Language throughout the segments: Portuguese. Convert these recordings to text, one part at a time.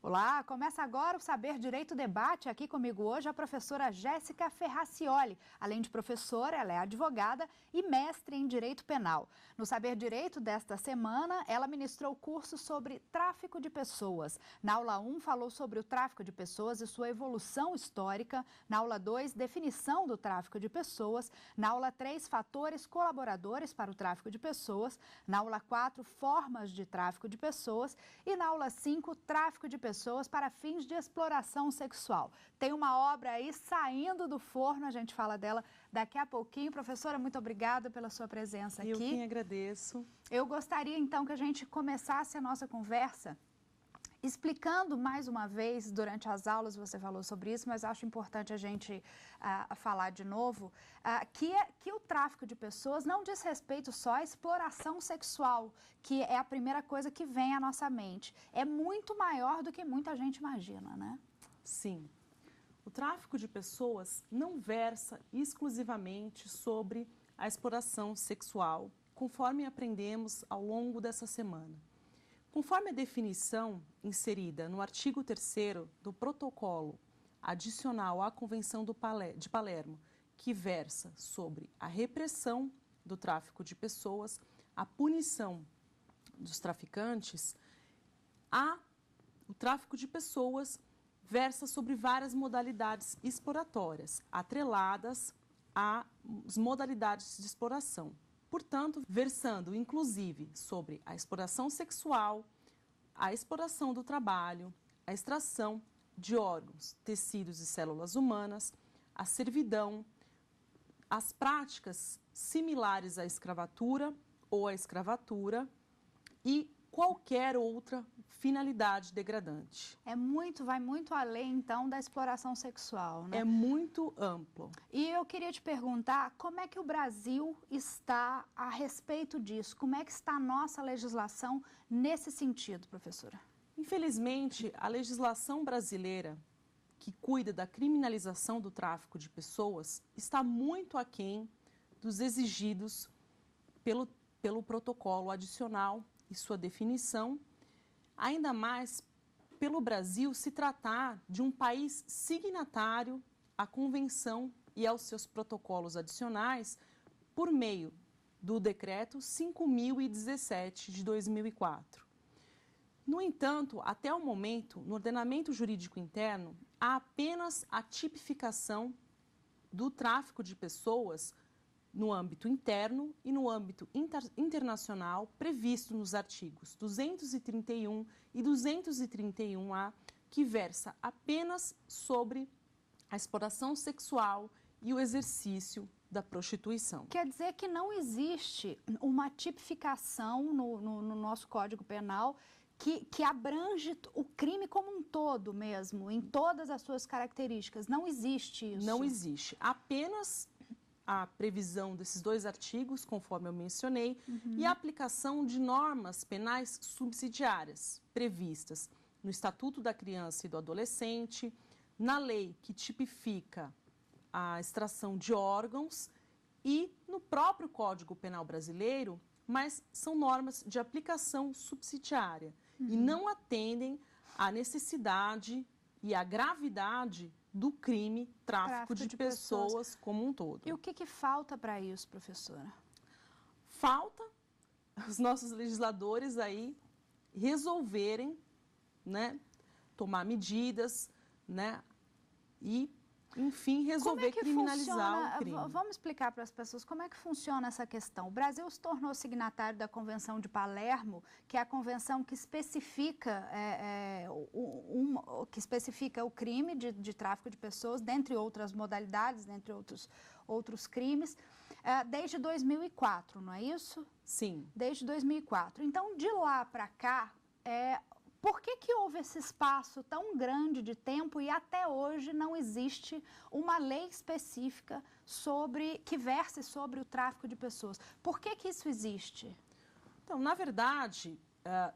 Olá, começa agora o Saber Direito Debate. Aqui comigo hoje a professora Jéssica Ferracioli. Além de professora, ela é advogada e mestre em Direito Penal. No Saber Direito desta semana, ela ministrou curso sobre tráfico de pessoas. Na aula 1, falou sobre o tráfico de pessoas e sua evolução histórica. Na aula 2, definição do tráfico de pessoas. Na aula 3, fatores colaboradores para o tráfico de pessoas. Na aula 4, formas de tráfico de pessoas. E na aula 5, tráfico de pessoas para fins de exploração sexual. Tem uma obra aí saindo do forno, a gente fala dela daqui a pouquinho. Professora, muito obrigada pela sua presença aqui. Eu quem agradeço. Eu gostaria então que a gente começasse a nossa conversa explicando mais uma vez, durante as aulas você falou sobre isso, mas acho importante a gente falar de novo, que o tráfico de pessoas não diz respeito só à exploração sexual, que é a primeira coisa que vem à nossa mente. É muito maior do que muita gente imagina, né? Sim. O tráfico de pessoas não versa exclusivamente sobre a exploração sexual, conforme aprendemos ao longo dessa semana. Conforme a definição inserida no artigo 3º do protocolo adicional à Convenção de Palermo, que versa sobre a repressão do tráfico de pessoas, a punição dos traficantes, o tráfico de pessoas versa sobre várias modalidades exploratórias, atreladas às modalidades de exploração. Portanto, versando inclusive sobre a exploração sexual, a exploração do trabalho, a extração de órgãos, tecidos e células humanas, a servidão, as práticas similares à escravatura ou à escravatura e qualquer outra finalidade degradante. Vai muito além, então, da exploração sexual, né? É muito amplo. E eu queria te perguntar, como é que o Brasil está a respeito disso? Como é que está a nossa legislação nesse sentido, professora? Infelizmente, a legislação brasileira, que cuida da criminalização do tráfico de pessoas, está muito aquém dos exigidos pelo protocolo adicional e sua definição, ainda mais pelo Brasil se tratar de um país signatário à Convenção e aos seus protocolos adicionais por meio do Decreto 5.017 de 2004. No entanto, até o momento, no ordenamento jurídico interno, há apenas a tipificação do tráfico de pessoas no âmbito interno e no âmbito internacional, previsto nos artigos 231 e 231-A, que versa apenas sobre a exploração sexual e o exercício da prostituição. Quer dizer que não existe uma tipificação no nosso Código Penal que abrange o crime como um todo mesmo, em todas as suas características. Não existe isso. Não existe. Apenas a previsão desses dois artigos, conforme eu mencionei, e a aplicação de normas penais subsidiárias previstas no Estatuto da Criança e do Adolescente, na lei que tipifica a extração de órgãos e no próprio Código Penal brasileiro, mas são normas de aplicação subsidiária e não atendem à necessidade e à gravidade do crime tráfico de pessoas como um todo. E o que falta para isso, professora? Falta os nossos legisladores aí resolverem, né, tomar medidas, né, e, enfim, resolver criminalizar o crime. Vamos explicar para as pessoas como é que funciona essa questão. O Brasil se tornou signatário da Convenção de Palermo, que é a convenção que especifica, o crime de tráfico de pessoas, dentre outras modalidades, dentre outros crimes, desde 2004, não é isso? Sim. Desde 2004. Então, de lá para cá, por que houve esse espaço tão grande de tempo e até hoje não existe uma lei específica que verse sobre o tráfico de pessoas? Por que isso existe? Então, na verdade,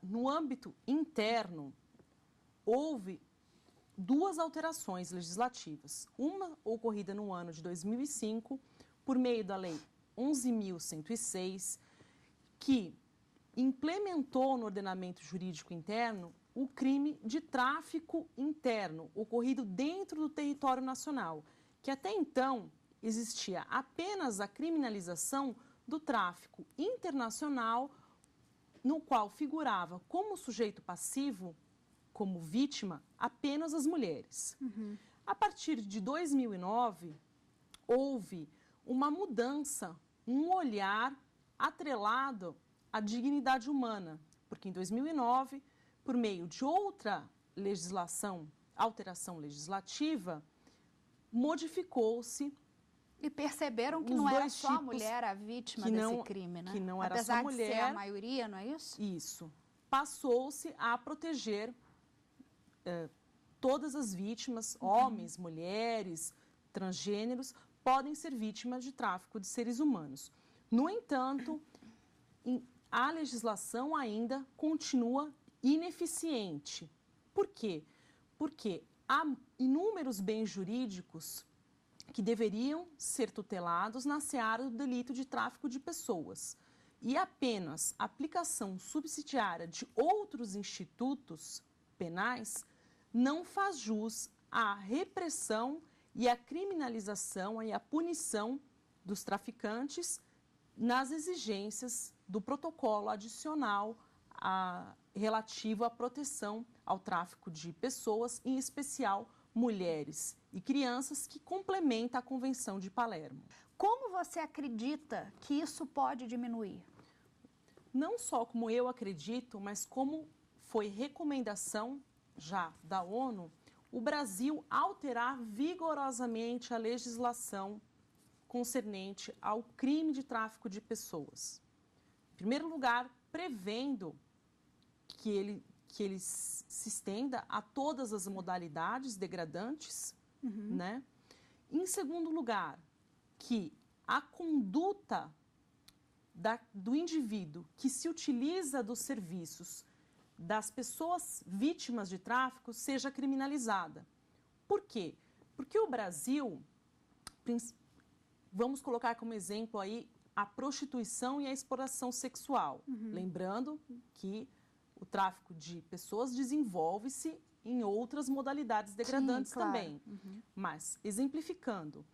no âmbito interno, houve duas alterações legislativas. Uma ocorrida no ano de 2005, por meio da Lei 11.106, que implementou no ordenamento jurídico interno o crime de tráfico interno, ocorrido dentro do território nacional, que até então existia apenas a criminalização do tráfico internacional, no qual figurava como sujeito passivo, como vítima, apenas as mulheres. A partir de 2009, houve uma mudança, um olhar atrelado à dignidade humana, porque em 2009, por meio de outra legislação, alteração legislativa, modificou-se. E perceberam que não era só a mulher a vítima desse crime, né? Que não era Apesar só a mulher. De ser a maioria, não é isso? Isso. Passou-se a proteger todas as vítimas, homens, mulheres, transgêneros, podem ser vítimas de tráfico de seres humanos. No entanto, a legislação ainda continua ineficiente. Por quê? Porque há inúmeros bens jurídicos que deveriam ser tutelados na seara do delito de tráfico de pessoas. E apenas a aplicação subsidiária de outros institutos penais não faz jus à repressão e à criminalização e à punição dos traficantes nas exigências do protocolo adicional relativo à proteção ao tráfico de pessoas, em especial mulheres e crianças, que complementa a Convenção de Palermo. Como você acredita que isso pode diminuir? Não só como eu acredito, mas como foi recomendação já da ONU, o Brasil alterar vigorosamente a legislação concernente ao crime de tráfico de pessoas. Em primeiro lugar, prevendo que ele se estenda a todas as modalidades degradantes, né? Em segundo lugar, que a conduta do indivíduo que se utiliza dos serviços das pessoas vítimas de tráfico seja criminalizada. Por quê? Porque o Brasil, vamos colocar como exemplo aí a prostituição e a exploração sexual. Lembrando que o tráfico de pessoas desenvolve-se em outras modalidades degradantes. Sim, claro. Também. Mas, exemplificando,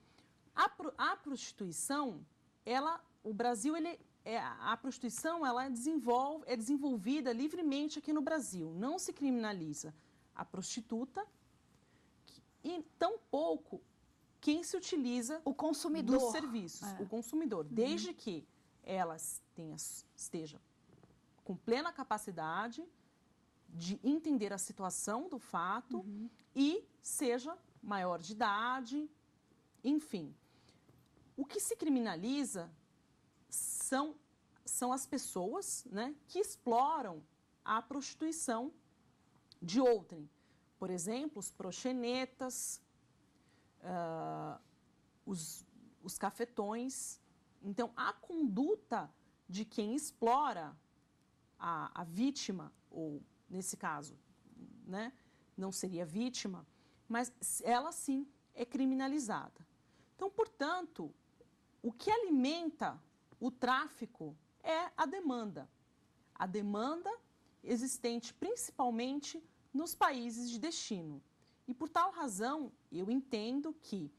a prostituição, o Brasil, a prostituição ela é desenvolvida livremente aqui no Brasil. Não se criminaliza a prostituta e tampouco quem se utiliza o consumidor dos serviços, o consumidor, desde que ela esteja com plena capacidade de entender a situação do fato e seja maior de idade, enfim. O que se criminaliza são as pessoas, né, que exploram a prostituição de outrem. Por exemplo, os proxenetas, os cafetões. Então, a conduta de quem explora a vítima, ou nesse caso, né, não seria vítima, mas ela sim é criminalizada. Então, portanto, o que alimenta o tráfico é a demanda. A demanda existente principalmente nos países de destino. E por tal razão, eu entendo que,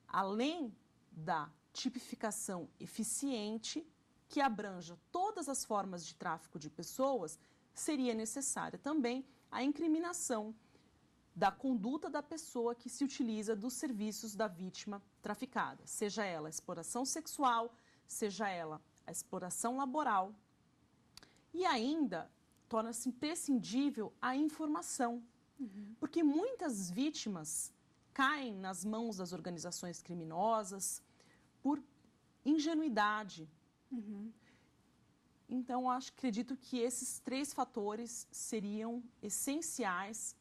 além da tipificação eficiente, que abranja todas as formas de tráfico de pessoas, seria necessária também a incriminação da conduta da pessoa que se utiliza dos serviços da vítima traficada, seja ela a exploração sexual, seja ela a exploração laboral. E ainda torna-se imprescindível a informação, porque muitas vítimas caem nas mãos das organizações criminosas por ingenuidade. Então, acredito que esses 3 fatores seriam essenciais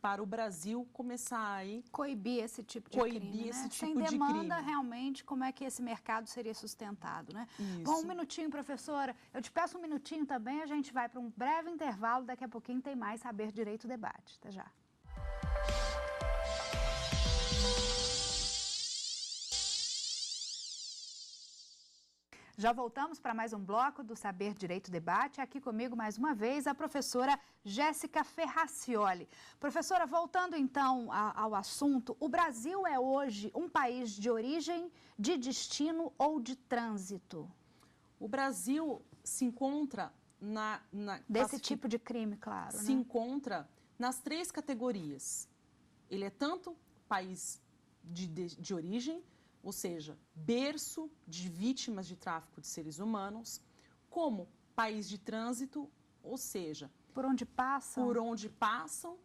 para o Brasil começar aí... Coibir esse tipo de crime, né? Sem demanda, realmente, como é que esse mercado seria sustentado, né? Isso. Bom, um minutinho, professora. Eu te peço um minutinho também, a gente vai para um breve intervalo, daqui a pouquinho tem mais Saber Direito Debate. Até já. Já voltamos para mais um bloco do Saber Direito Debate. Aqui comigo, mais uma vez, a professora Jéssica Ferracioli. Professora, voltando então ao assunto, o Brasil é hoje um país de origem, de destino ou de trânsito? O Brasil se encontra desse tipo de crime, claro. Se encontra nas 3 categorias. Ele é tanto país de origem, ou seja, berço de vítimas de tráfico de seres humanos, como país de trânsito, ou seja, por onde passam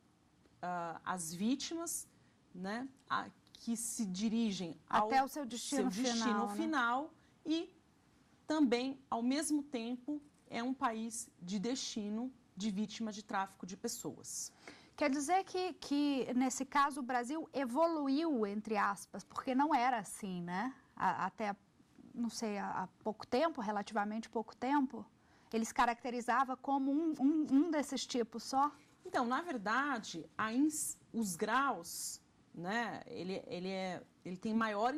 as vítimas, né, que se dirigem até o seu destino final, né? E também, ao mesmo tempo, é um país de destino de vítimas de tráfico de pessoas. Quer dizer que, nesse caso, o Brasil evoluiu, entre aspas, porque não era assim, né? Até, não sei, há pouco tempo, relativamente pouco tempo, ele se caracterizava como um desses tipos só? Então, na verdade, os graus, né, ele tem maior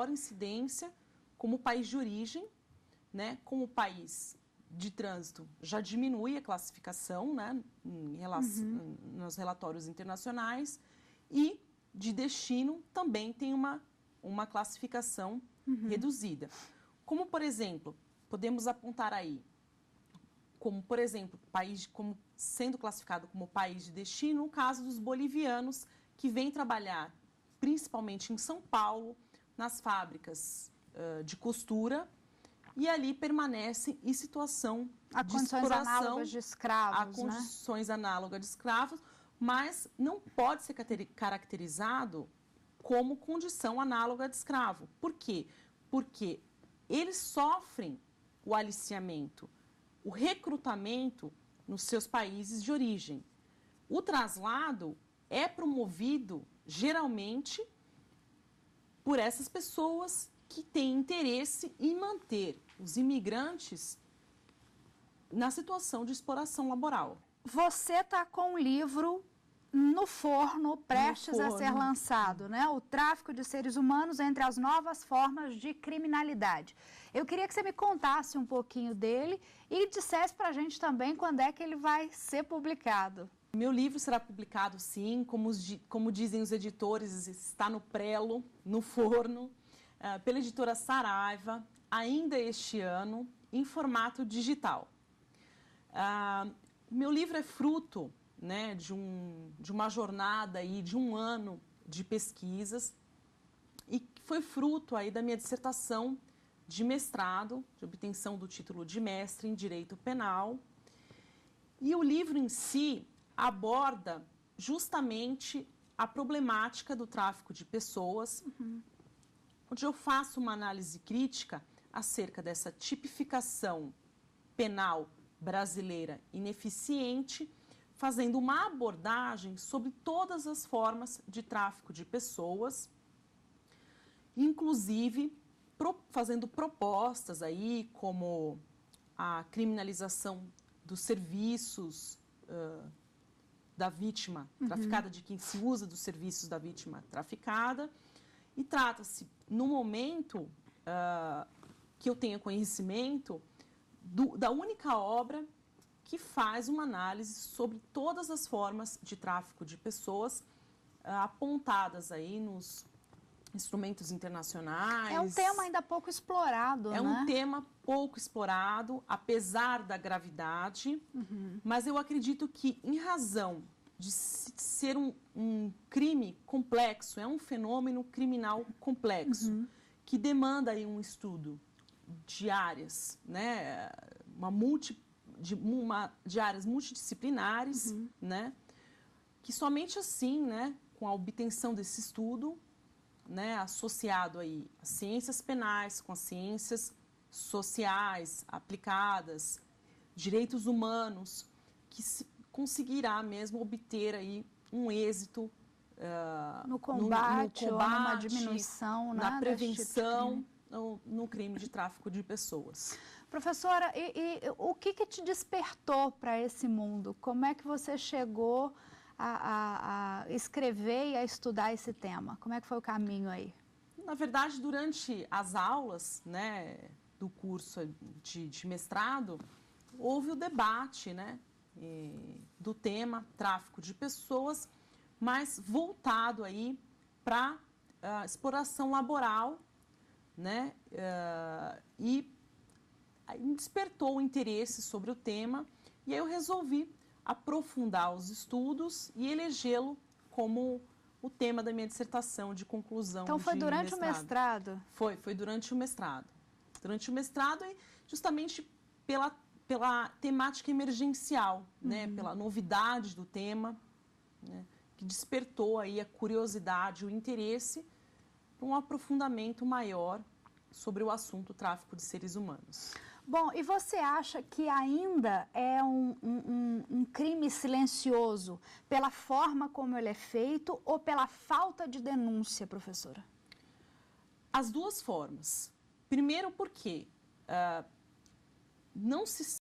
incidência como país de origem, né, como país de trânsito já diminui a classificação, né, nos relatórios internacionais, e de destino também tem uma classificação reduzida. Como, por exemplo, podemos apontar aí, como, por exemplo, como sendo classificado como país de destino, o caso dos bolivianos que vêm trabalhar, principalmente em São Paulo, nas fábricas de costura, e ali permanecem em situação de exploração, análogas de escravos, a condições análogas de escravos, mas não pode ser caracterizado como condição análoga de escravo. Por quê? Porque eles sofrem o aliciamento, o recrutamento nos seus países de origem. O traslado é promovido, geralmente, por essas pessoas que têm interesse em manter os imigrantes na situação de exploração laboral. Você está com um livro no forno, prestes a ser lançado, né? O tráfico de seres humanos entre as novas formas de criminalidade. Eu queria que você me contasse um pouquinho dele e dissesse para a gente também quando é que ele vai ser publicado. Meu livro será publicado, sim, como dizem os editores, está no prelo, no forno, pela editora Saraiva, ainda este ano, em formato digital. Meu livro é fruto, né, de uma jornada aí, de um ano de pesquisas, e foi fruto aí da minha dissertação de mestrado, de obtenção do título de mestre em Direito Penal. E o livro em si aborda justamente a problemática do tráfico de pessoas, onde eu faço uma análise crítica acerca dessa tipificação penal brasileira ineficiente, fazendo uma abordagem sobre todas as formas de tráfico de pessoas, inclusive fazendo propostas aí como a criminalização dos serviços da vítima traficada, de quem se usa dos serviços da vítima traficada. E trata-se, no momento que eu tenha conhecimento, da única obra que faz uma análise sobre todas as formas de tráfico de pessoas apontadas aí nos instrumentos internacionais. É um tema ainda pouco explorado, né? Um tema pouco explorado, apesar da gravidade, mas eu acredito que, em razão de ser um crime complexo, é um fenômeno criminal complexo, que demanda aí um estudo de áreas, né, de áreas multidisciplinares, né, que somente assim, né, com a obtenção desse estudo, né, associado aí às ciências penais, com as ciências sociais aplicadas, direitos humanos, que se conseguirá mesmo obter aí um êxito no combate ou numa diminuição, né, na prevenção, no crime de tráfico de pessoas. Professora, e o que te despertou para esse mundo? Como é que você chegou a escrever e a estudar esse tema? Como é que foi o caminho aí? Na verdade, durante as aulas, né, do curso de mestrado, houve o debate, né, do tema tráfico de pessoas, mas voltado aí para exploração laboral, né, e aí despertou o interesse sobre o tema, e aí eu resolvi aprofundar os estudos e elegê-lo como o tema da minha dissertação de conclusão. Então foi durante o mestrado? Foi durante o mestrado. Durante o mestrado e justamente pela temática emergencial, né, pela novidade do tema, né, que despertou aí a curiosidade, o interesse para um aprofundamento maior sobre o assunto tráfico de seres humanos. Bom, e você acha que ainda é um crime silencioso pela forma como ele é feito ou pela falta de denúncia, professora? As duas formas. Primeiro porque não se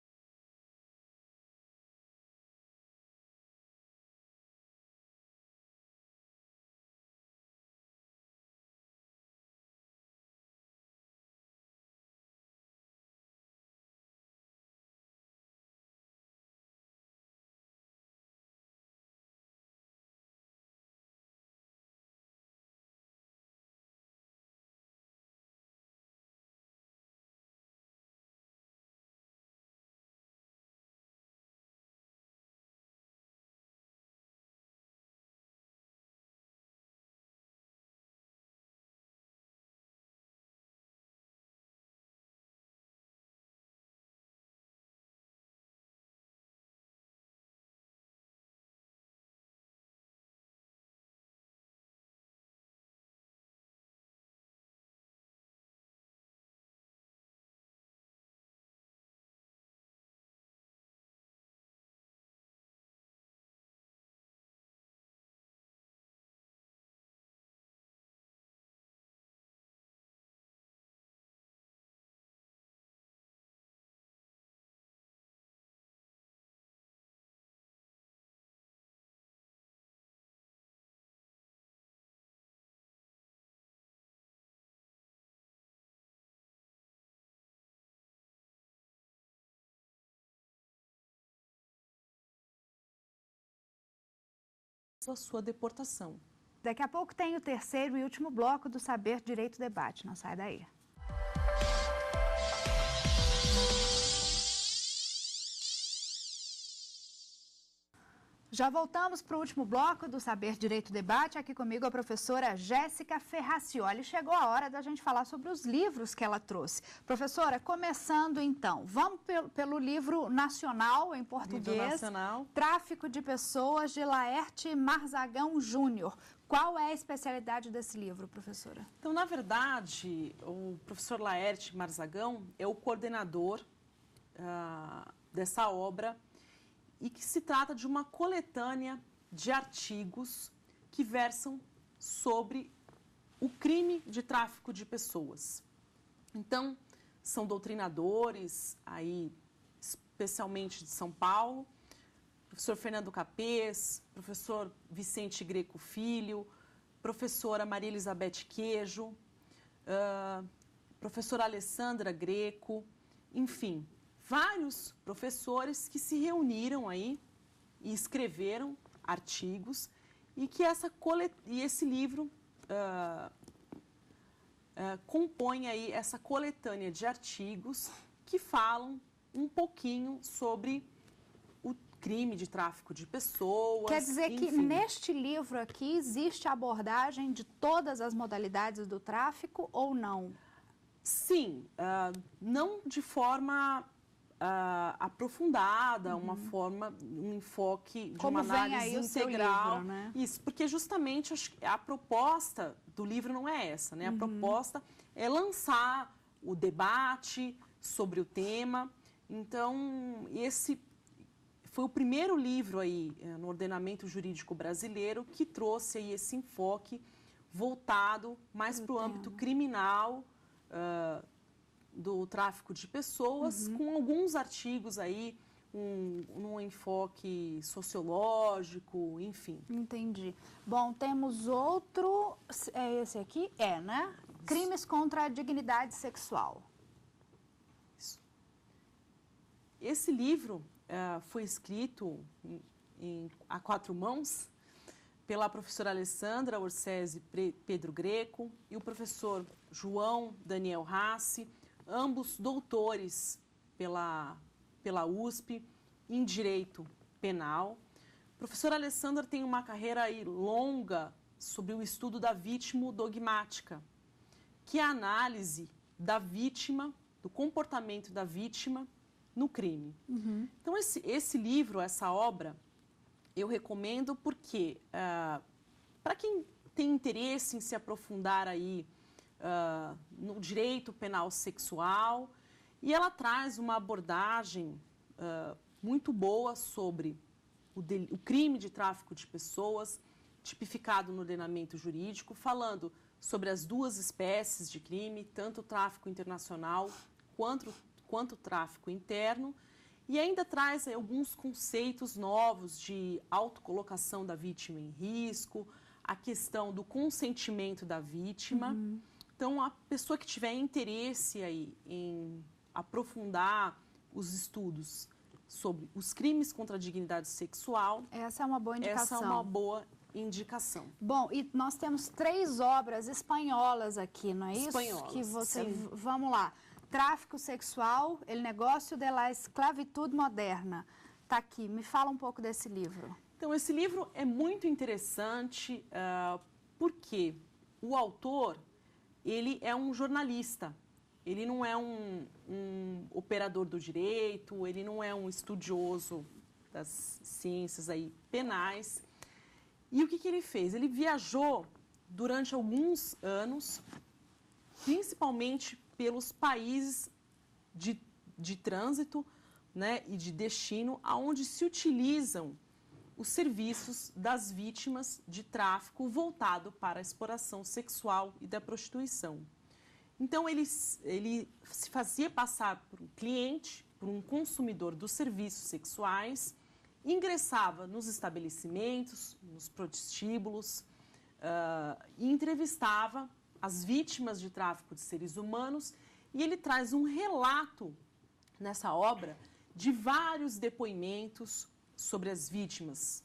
a sua deportação. Daqui a pouco tem o terceiro e último bloco do Saber, Direito, Debate. Não sai daí. Já voltamos para o último bloco do Saber, Direito, Debate. Aqui comigo a professora Jéssica Ferracioli. Chegou a hora da gente falar sobre os livros que ela trouxe. Professora, começando então, vamos pelo livro nacional em português. Livro nacional. Tráfico de Pessoas, de Laerte Marzagão Júnior. Qual é a especialidade desse livro, professora? Então, na verdade, o professor Laerte Marzagão é o coordenador dessa obra, e que se trata de uma coletânea de artigos que versam sobre o crime de tráfico de pessoas. Então, são doutrinadores, aí, especialmente de São Paulo, professor Fernando Capês, professor Vicente Greco Filho, professora Maria Elizabeth Queijo, professora Alessandra Greco, enfim, vários professores que se reuniram aí e escreveram artigos e que esse livro compõe aí essa coletânea de artigos que falam um pouquinho sobre o crime de tráfico de pessoas. Quer dizer que neste livro aqui existe a abordagem de todas as modalidades do tráfico ou não? Sim, não de forma aprofundada, um enfoque de Como uma análise vem aí integral. O seu livro, né? Isso, porque justamente a proposta do livro não é essa, né? A proposta é lançar o debate sobre o tema. Então, esse foi o primeiro livro aí no ordenamento jurídico brasileiro que trouxe aí esse enfoque voltado mais para o âmbito criminal, do tráfico de pessoas, com alguns artigos aí, num enfoque sociológico, enfim. Entendi. Bom, temos outro, é esse aqui? É, né? Crimes contra a dignidade sexual. esse livro foi escrito a 4 mãos pela professora Alessandra Orsesi Pedro Greco e o professor João Daniel Rassi, ambos doutores pela USP em Direito Penal. A professora Alessandra tem uma carreira aí longa sobre o estudo da vítima dogmática, que é a análise da vítima, do comportamento da vítima no crime. Uhum. Então, esse livro, essa obra, eu recomendo porque, para quem tem interesse em se aprofundar aí no direito penal sexual, e ela traz uma abordagem muito boa sobre o crime de tráfico de pessoas, tipificado no ordenamento jurídico, falando sobre as 2 espécies de crime, tanto o tráfico internacional quanto o tráfico interno, e ainda traz alguns conceitos novos de autocolocação da vítima em risco, a questão do consentimento da vítima. Uhum. Então, a pessoa que tiver interesse aí em aprofundar os estudos sobre os crimes contra a dignidade sexual, essa é uma boa indicação. Essa é uma boa indicação. Bom, e nós temos 3 obras espanholas aqui, não é isso? Espanholas, que você, sim. Vamos lá. Tráfico Sexual, El Negócio de la Esclavitud Moderna. Está aqui. Me fala um pouco desse livro. Então, esse livro é muito interessante porque o autor, ele é um jornalista. Ele não é um operador do direito, ele não é um estudioso das ciências aí penais. E o que ele fez? Ele viajou durante alguns anos, principalmente pelos países de trânsito, né, e de destino, aonde se utilizam os serviços das vítimas de tráfico voltado para a exploração sexual e da prostituição. Então, ele se fazia passar por um cliente, por um consumidor dos serviços sexuais, ingressava nos estabelecimentos, nos prostíbulos, e entrevistava as vítimas de tráfico de seres humanos, e ele traz um relato nessa obra de vários depoimentos sobre as vítimas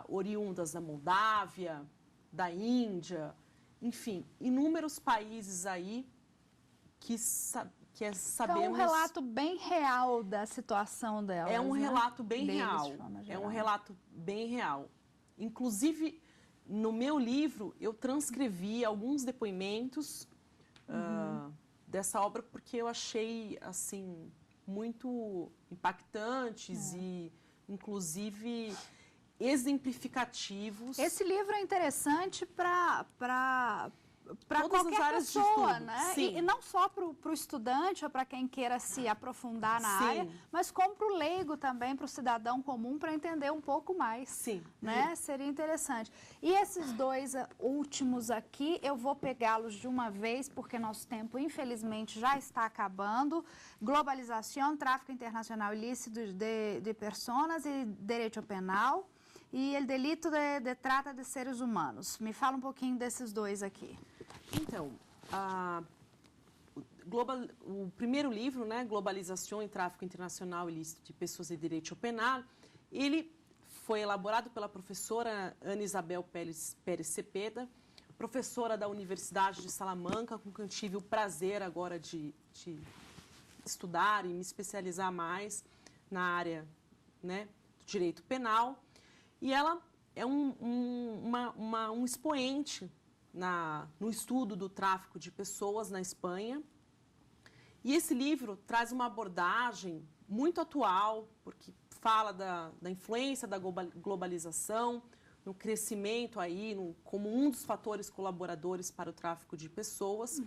oriundas da Moldávia, da Índia, enfim, inúmeros países aí que sabemos... Então, é um relato bem real da situação delas. É um relato bem real. É um relato bem real. Inclusive, no meu livro, eu transcrevi alguns depoimentos dessa obra porque eu achei, assim, muito impactantes e, inclusive, exemplificativos. Esse livro é interessante para qualquer pessoa, né? E não só para o estudante ou para quem queira se aprofundar na área, mas como para o leigo também, para o cidadão comum, para entender um pouco mais. Sim. Né? Seria interessante. E esses 2 últimos aqui, eu vou pegá-los de uma vez, porque nosso tempo, infelizmente, já está acabando. Globalização, tráfico internacional ilícito de pessoas e direito penal. E o delito de trata de seres humanos. Me fala um pouquinho desses 2 aqui. Então, o primeiro livro, né, Globalização e Tráfico Internacional Ilícito de Pessoas e Direito Penal, ele foi elaborado pela professora Ana Isabel Pérez Cepeda, professora da Universidade de Salamanca, com quem eu tive o prazer agora de estudar e me especializar mais na área, né, do direito penal. E ela é um expoente no estudo do tráfico de pessoas na Espanha. E esse livro traz uma abordagem muito atual, porque fala da influência da globalização, no crescimento aí, como um dos fatores colaboradores para o tráfico de pessoas,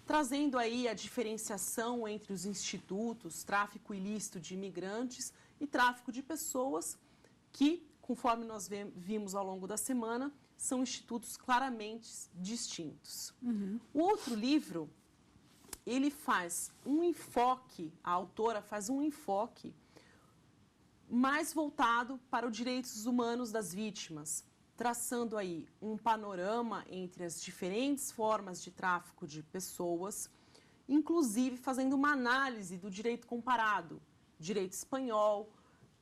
trazendo aí a diferenciação entre os institutos, tráfico ilícito de imigrantes e tráfico de pessoas, que, conforme nós vimos ao longo da semana, são institutos claramente distintos. O outro livro, ele faz um enfoque, a autora faz um enfoque mais voltado para os direitos humanos das vítimas, traçando aí um panorama entre as diferentes formas de tráfico de pessoas, inclusive fazendo uma análise do direito comparado, direito espanhol,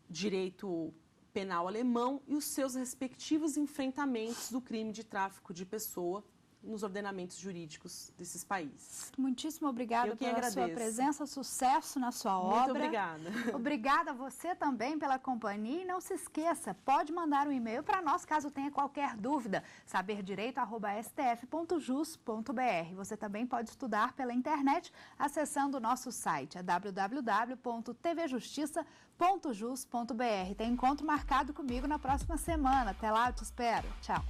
direito penal alemão e os seus respectivos enfrentamentos do crime de tráfico de pessoa nos ordenamentos jurídicos desses países. Muitíssimo obrigada pela sua presença, sucesso na sua obra. Muito obrigada. Obrigada a você também pela companhia e não se esqueça, pode mandar um e-mail para nós caso tenha qualquer dúvida, saberdireito@stf.jus.br. Você também pode estudar pela internet acessando o nosso site, é www.tvjustiça.jus.br. Tem encontro marcado comigo na próxima semana. Até lá, eu te espero. Tchau.